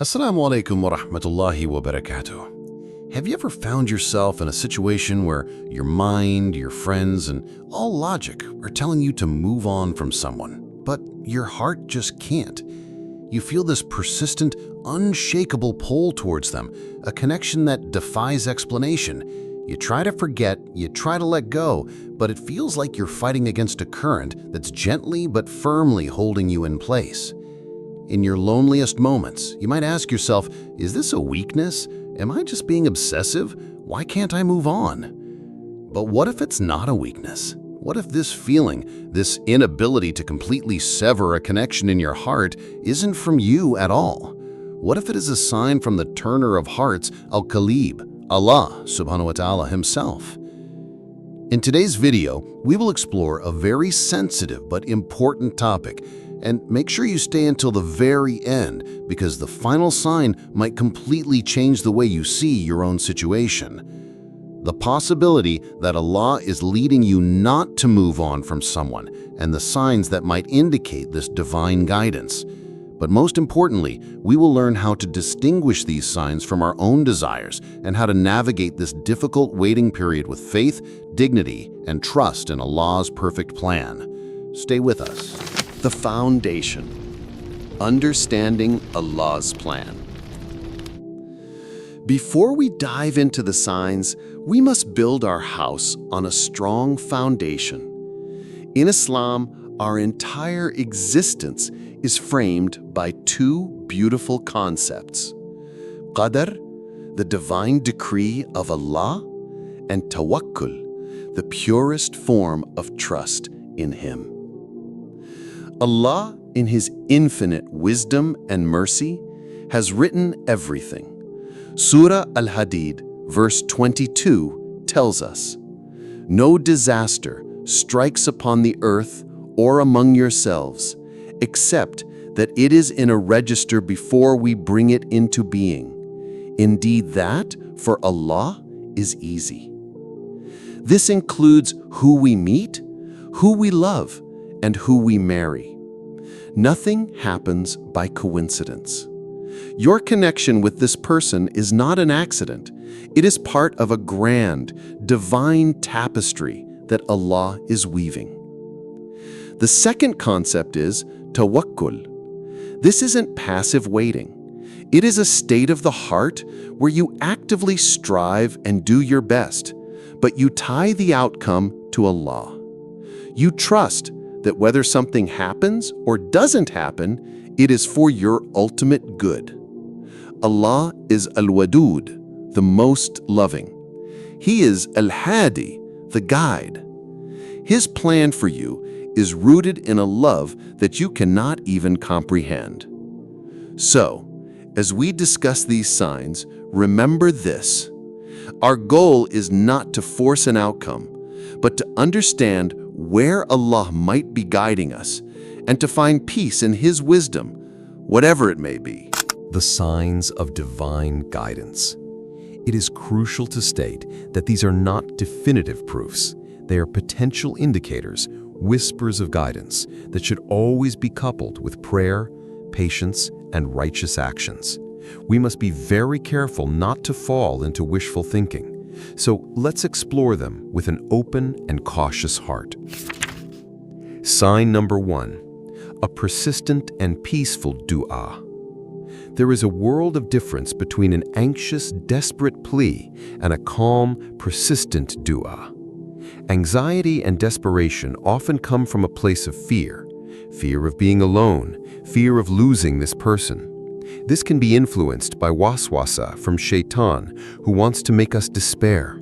Assalamu alaikum wa rahmatullahi wa barakatuh. Have you ever found yourself in a situation where your mind, your friends, and all logic are telling you to move on from someone, but your heart just can't? You feel this persistent, unshakable pull towards them, a connection that defies explanation. You try to forget, you try to let go, but it feels like you're fighting against a current that's gently but firmly holding you in place. In your loneliest moments, you might ask yourself, is this a weakness? Am I just being obsessive? Why can't I move on? But what if it's not a weakness? What if this feeling, this inability to completely sever a connection in your heart, isn't from you at all? What if it is a sign from the turner of hearts, Al-Qalib, Allah subhanahu wa ta'ala himself? In today's video, we will explore a very sensitive but important topic. And make sure you stay until the very end, because the final sign might completely change the way you see your own situation. The possibility that Allah is leading you not to move on from someone, and the signs that might indicate this divine guidance. But most importantly, we will learn how to distinguish these signs from our own desires and how to navigate this difficult waiting period with faith, dignity, and trust in Allah's perfect plan. Stay with us. The foundation. Understanding Allah's plan. Before we dive into the signs, we must build our house on a strong foundation. In Islam, our entire existence is framed by two beautiful concepts: Qadr, the divine decree of Allah, and Tawakkul, the purest form of trust in Him. Allah, in His infinite wisdom and mercy, has written everything. Surah Al-Hadid, verse 22, tells us, "No disaster strikes upon the earth or among yourselves, except that it is in a register before we bring it into being. Indeed, that, for Allah, is easy." This includes who we meet, who we love, and who we marry. Nothing happens by coincidence. Your connection with this person is not an accident. It is part of a grand, divine tapestry that Allah is weaving. The second concept is tawakkul. This isn't passive waiting. It is a state of the heart where you actively strive and do your best, but you tie the outcome to Allah. You trust that whether something happens or doesn't happen, it is for your ultimate good. Allah is Al-Wadud, the most loving. He is Al-Hadi, the guide. His plan for you is rooted in a love that you cannot even comprehend. So, as we discuss these signs, remember this: our goal is not to force an outcome, but to understand where Allah might be guiding us and to find peace in His wisdom, whatever it may be. The signs of divine guidance. It is crucial to state that these are not definitive proofs. They are potential indicators, whispers of guidance that should always be coupled with prayer, patience, and righteous actions. We must be very careful not to fall into wishful thinking. So let's explore them with an open and cautious heart. Sign number 1, a persistent and peaceful dua. There is a world of difference between an anxious, desperate plea and a calm, persistent dua. Anxiety and desperation often come from a place of fear of being alone, fear of losing this person. This can be influenced by waswasa from shaitan, who wants to make us despair.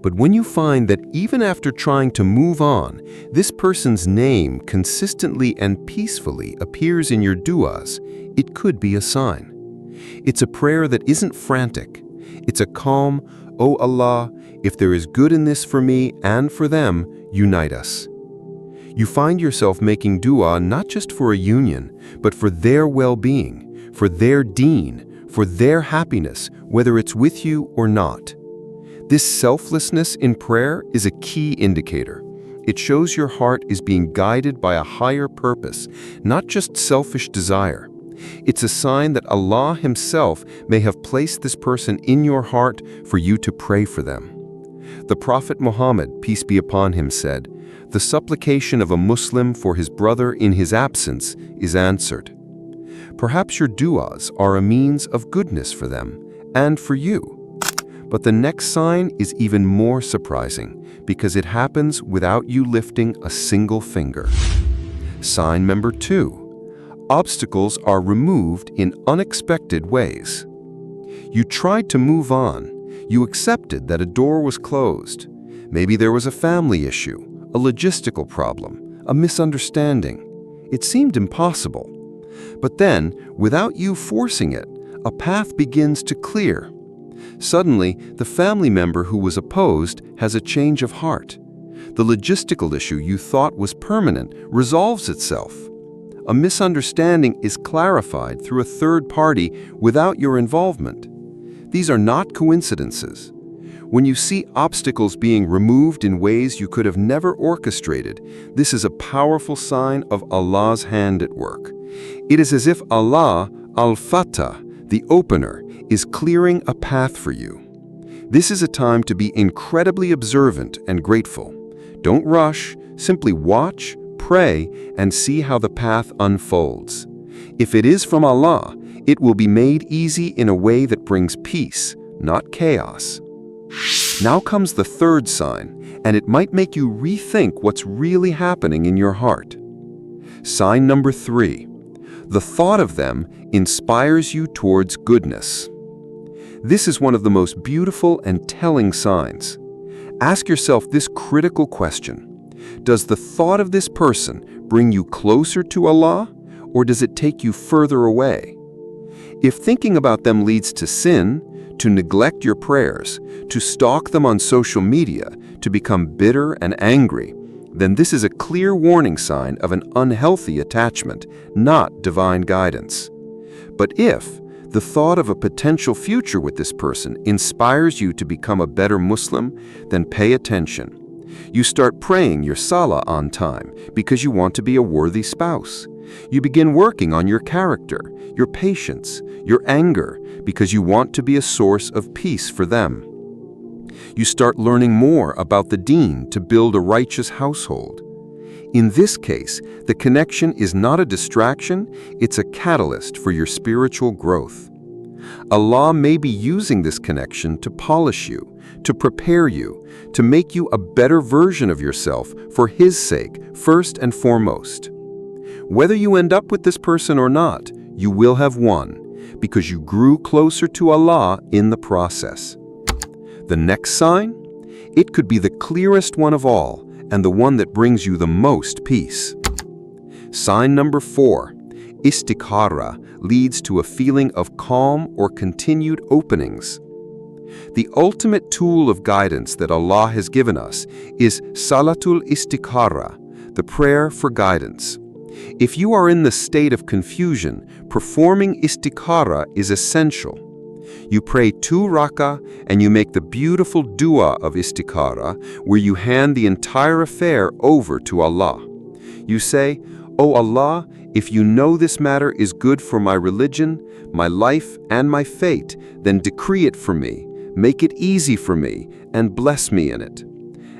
But when you find that even after trying to move on, this person's name consistently and peacefully appears in your du'as, it could be a sign. It's a prayer that isn't frantic. It's a calm, "Oh Allah, if there is good in this for me and for them, unite us." You find yourself making dua not just for a union, but for their well-being, for their deen, for their happiness, whether it's with you or not. This selflessness in prayer is a key indicator. It shows your heart is being guided by a higher purpose, not just selfish desire. It's a sign that Allah Himself may have placed this person in your heart for you to pray for them. The Prophet Muhammad, peace be upon him, said, "The supplication of a Muslim for his brother in his absence is answered." Perhaps your du'as are a means of goodness for them and for you. But the next sign is even more surprising because it happens without you lifting a single finger. Sign number 2. Obstacles are removed in unexpected ways. You tried to move on. You accepted that a door was closed. Maybe there was a family issue, a logistical problem, a misunderstanding. It seemed impossible. But then, without you forcing it, a path begins to clear. Suddenly, the family member who was opposed has a change of heart. The logistical issue you thought was permanent resolves itself. A misunderstanding is clarified through a third party without your involvement. These are not coincidences. When you see obstacles being removed in ways you could have never orchestrated, this is a powerful sign of Allah's hand at work. It is as if Allah, Al-Fatah, the opener, is clearing a path for you. This is a time to be incredibly observant and grateful. Don't rush, simply watch, pray, and see how the path unfolds. If it is from Allah, it will be made easy in a way that brings peace, not chaos. Now comes the third sign, and it might make you rethink what's really happening in your heart. Sign number 3. The thought of them inspires you towards goodness. This is one of the most beautiful and telling signs. Ask yourself this critical question. Does the thought of this person bring you closer to Allah, or does it take you further away? If thinking about them leads to sin, to neglect your prayers, to stalk them on social media, to become bitter and angry, then this is a clear warning sign of an unhealthy attachment, not divine guidance. But if the thought of a potential future with this person inspires you to become a better Muslim, then pay attention. You start praying your salah on time because you want to be a worthy spouse. You begin working on your character, your patience, your anger, because you want to be a source of peace for them. You start learning more about the Deen to build a righteous household. In this case, the connection is not a distraction, it's a catalyst for your spiritual growth. Allah may be using this connection to polish you, to prepare you, to make you a better version of yourself for His sake, first and foremost. Whether you end up with this person or not, you will have won, because you grew closer to Allah in the process. The next sign? It could be the clearest one of all, and the one that brings you the most peace. Sign number 4. Istikhara leads to a feeling of calm or continued openings. The ultimate tool of guidance that Allah has given us is Salatul Istikhara, the prayer for guidance. If you are in the state of confusion, performing istikhara is essential. You pray 2 rak'ah and you make the beautiful dua of istikhara, where you hand the entire affair over to Allah. You say, "O Allah, if you know this matter is good for my religion, my life, and my fate, then decree it for me, make it easy for me, and bless me in it.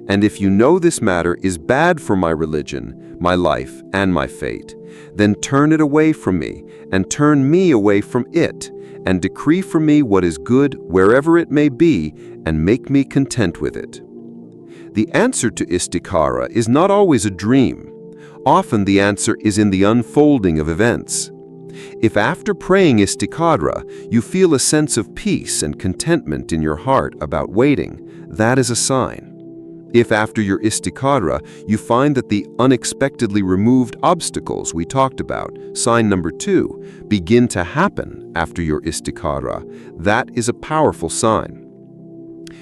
And if you know this matter is bad for my religion, my life, and my fate, then turn it away from me, and turn me away from it, and decree for me what is good wherever it may be, and make me content with it." The answer to istikhara is not always a dream. Often the answer is in the unfolding of events. If after praying istikhara, you feel a sense of peace and contentment in your heart about waiting, that is a sign. If after your istikhara, you find that the unexpectedly removed obstacles we talked about, sign number 2, begin to happen after your istikhara, that is a powerful sign.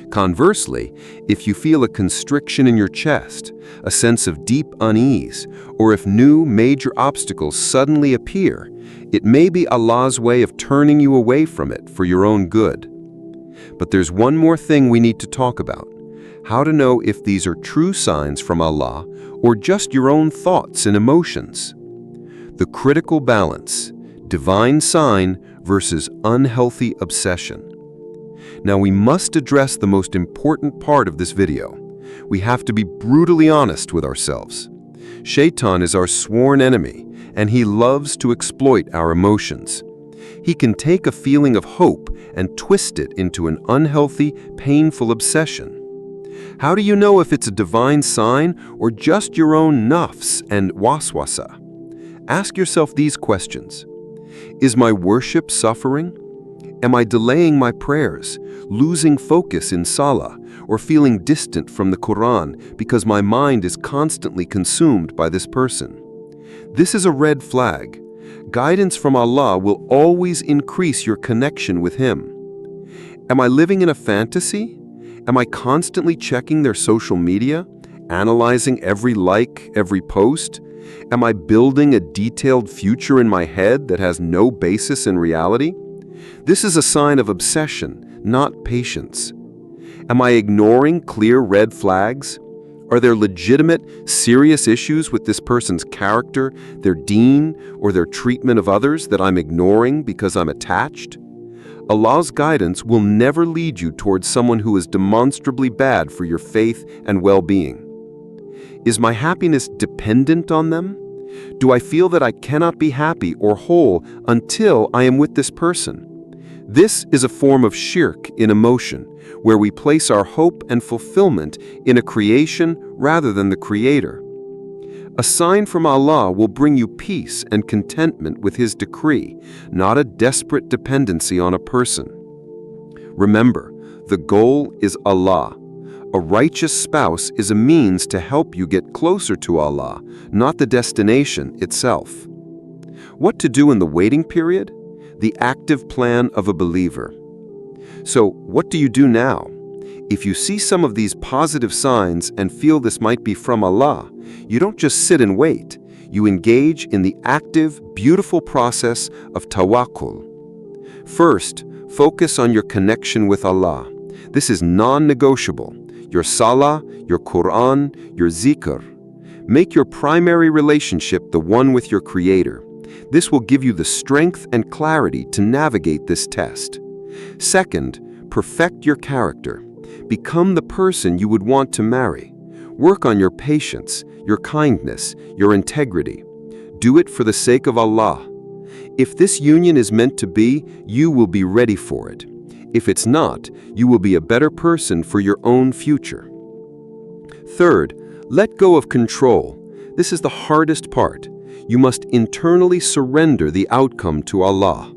Conversely, if you feel a constriction in your chest, a sense of deep unease, or if new major obstacles suddenly appear, it may be Allah's way of turning you away from it for your own good. But there's one more thing we need to talk about: how to know if these are true signs from Allah or just your own thoughts and emotions. The critical balance. divine sign versus unhealthy obsession. Now we must address the most important part of this video. We have to be brutally honest with ourselves. Shaitan is our sworn enemy, and he loves to exploit our emotions. He can take a feeling of hope and twist it into an unhealthy, painful obsession. How do you know if it's a divine sign or just your own nafs and waswasa? Ask yourself these questions. Is my worship suffering? Am I delaying my prayers, losing focus in salah, or feeling distant from the Quran because my mind is constantly consumed by this person? This is a red flag. Guidance from Allah will always increase your connection with Him. Am I living in a fantasy? Am I constantly checking their social media, analyzing every like, every post? Am I building a detailed future in my head that has no basis in reality? This is a sign of obsession, not patience. Am I ignoring clear red flags? Are there legitimate, serious issues with this person's character, their deen, or their treatment of others that I'm ignoring because I'm attached? Allah's guidance will never lead you towards someone who is demonstrably bad for your faith and well-being. Is my happiness dependent on them? Do I feel that I cannot be happy or whole until I am with this person? This is a form of shirk in emotion, where we place our hope and fulfillment in a creation rather than the Creator. A sign from Allah will bring you peace and contentment with His decree, not a desperate dependency on a person. Remember, the goal is Allah. A righteous spouse is a means to help you get closer to Allah, not the destination itself. What to do in the waiting period? The active plan of a believer. So, what do you do now? If you see some of these positive signs and feel this might be from Allah, you don't just sit and wait. You engage in the active, beautiful process of tawakkul. First, focus on your connection with Allah. This is non-negotiable. Your salah, your Quran, your zikr. Make your primary relationship the one with your Creator. This will give you the strength and clarity to navigate this test. Second, perfect your character. Become the person you would want to marry. Work on your patience, your kindness, your integrity. Do it for the sake of Allah. If this union is meant to be, you will be ready for it. If it's not, you will be a better person for your own future. Third, let go of control. This is the hardest part. You must internally surrender the outcome to Allah.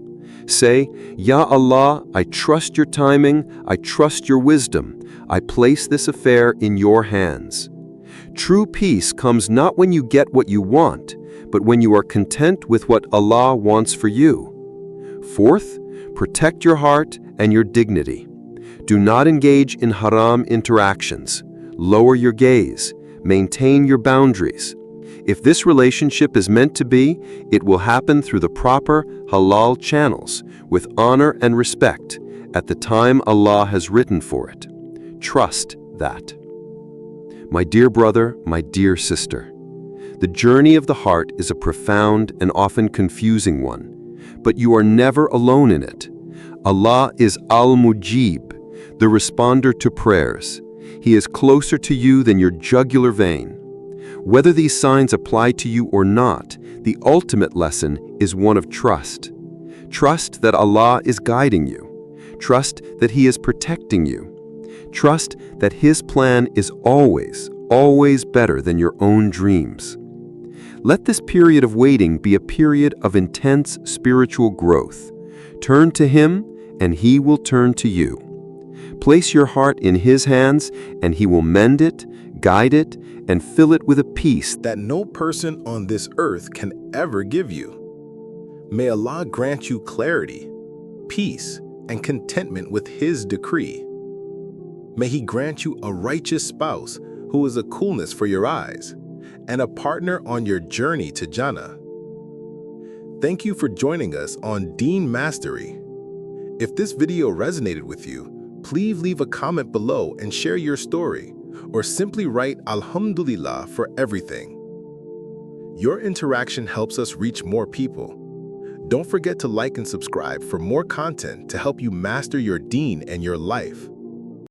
Say, Ya Allah, I trust your timing, I trust your wisdom. I place this affair in your hands. True peace comes not when you get what you want, but when you are content with what Allah wants for you. Fourth, protect your heart and your dignity. Do not engage in haram interactions. Lower your gaze. Maintain your boundaries. If this relationship is meant to be, it will happen through the proper halal channels, with honor and respect, at the time Allah has written for it. Trust that. My dear brother, my dear sister, the journey of the heart is a profound and often confusing one, but you are never alone in it. Allah is Al-Mujib, the responder to prayers. He is closer to you than your jugular vein. Whether these signs apply to you or not, the ultimate lesson is one of trust. Trust that Allah is guiding you. Trust that He is protecting you. Trust that His plan is always, always better than your own dreams. Let this period of waiting be a period of intense spiritual growth. Turn to Him, and He will turn to you. Place your heart in His hands, and He will mend it, guide it, and fill it with a peace that no person on this earth can ever give you. May Allah grant you clarity, peace, and contentment with His decree. May He grant you a righteous spouse who is a coolness for your eyes and a partner on your journey to Jannah. Thank you for joining us on Deen Mastery. If this video resonated with you, please leave a comment below and share your story, or simply write Alhamdulillah for everything. Your interaction helps us reach more people. Don't forget to like and subscribe for more content to help you master your Deen and your life.